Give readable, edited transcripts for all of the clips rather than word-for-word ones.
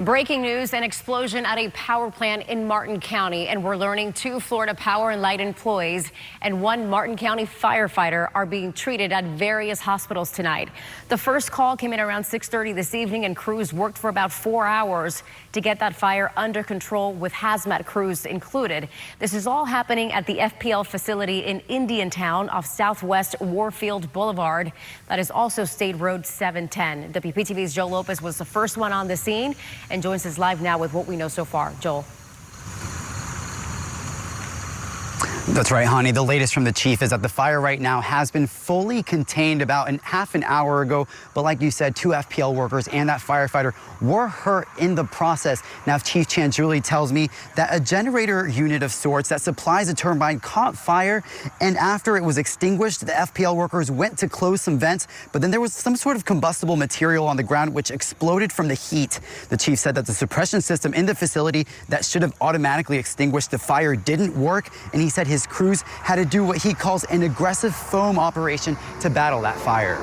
Breaking news, an explosion at a power plant in Martin County. And we're learning 2 Florida Power and Light employees and 1 Martin County firefighter are being treated at various hospitals tonight. The first call came in around 6:30 this evening, and crews worked for about 4 hours to get that fire under control with hazmat crews included. This is all happening at the FPL facility in Indiantown off Southwest Warfield Blvd. That is also State Road 710. WPTV's Joel Lopez was the first one on the scene and joins us live now with what we know so far. Joel. That's right, Hani. The latest from the chief is that the fire right now has been fully contained about half an hour ago. But like you said, 2 FPL workers and that firefighter were hurt in the process. Now, Chief Chanjuli tells me that a generator unit of sorts that supplies a turbine caught fire. And after it was extinguished, the FPL workers went to close some vents. But then there was some sort of combustible material on the ground which exploded from the heat. The chief said that the suppression system in the facility that should have automatically extinguished the fire didn't work. And he said his crews had to do what he calls an aggressive foam operation to battle that fire.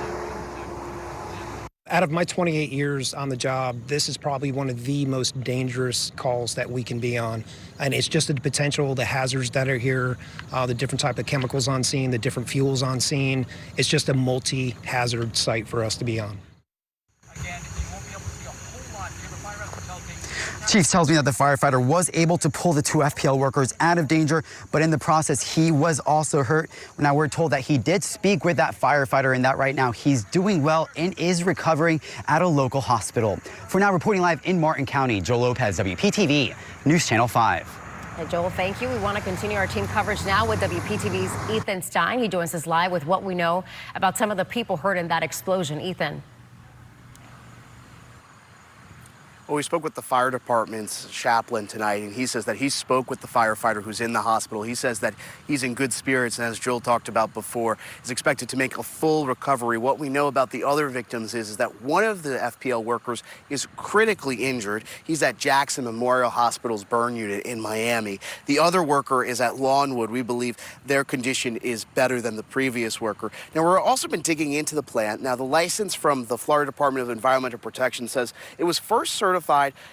Out of my 28 years on the job, this is probably one of the most dangerous calls that we can be on. And it's just the potential, the hazards that are here, the different type of chemicals on scene, the different fuels on scene. It's just a multi-hazard site for us to be on. Chief tells me that the firefighter was able to pull the 2 FPL workers out of danger, but in the process, he was also hurt. Now, we're told that he did speak with that firefighter and that right now he's doing well and is recovering at a local hospital. For now, reporting live in Martin County, Joel Lopez, WPTV, News Channel 5. Hey, Joel, thank you. We want to continue our team coverage now with WPTV's Ethan Stein. He joins us live with what we know about some of the people hurt in that explosion. Ethan. Well, we spoke with the fire department's chaplain tonight, and he says that he spoke with the firefighter who's in the hospital. He says that he's in good spirits, and as Joel talked about before, is expected to make a full recovery. What we know about the other victims is that one of the FPL workers is critically injured. He's at Jackson Memorial Hospital's burn unit in Miami. The other worker is at Lawnwood. We believe their condition is better than the previous worker. Now, we've also been digging into the plant. Now, the license from the Florida Department of Environmental Protection says it was first certified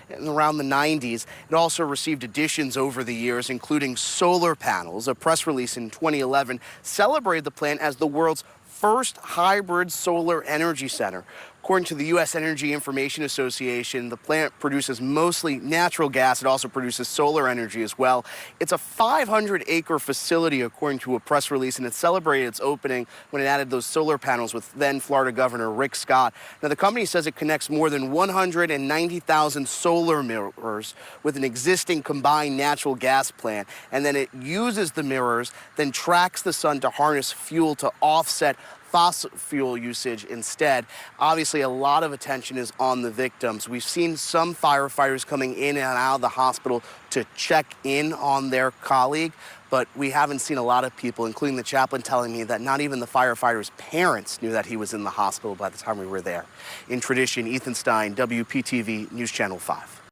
in around the 90s. It also received additions over the years, including solar panels. A press release in 2011 celebrated the plant as the world's first hybrid solar energy center. According to the U.S. Energy Information Association, the plant produces mostly natural gas. It also produces solar energy as well. It's a 500-acre facility, according to a press release, and it celebrated its opening when it added those solar panels with then Florida Governor Rick Scott. Now, the company says it connects more than 190,000 solar mirrors with an existing combined natural gas plant, and then it uses the mirrors, then tracks the sun to harness fuel to offset fossil fuel usage instead. Obviously, a lot of attention is on the victims. We've seen some firefighters coming in and out of the hospital to check in on their colleague, but we haven't seen a lot of people, including the chaplain, telling me that not even the firefighter's parents knew that he was in the hospital by the time we were there. In tradition, Ethan Stein, WPTV News Channel 5.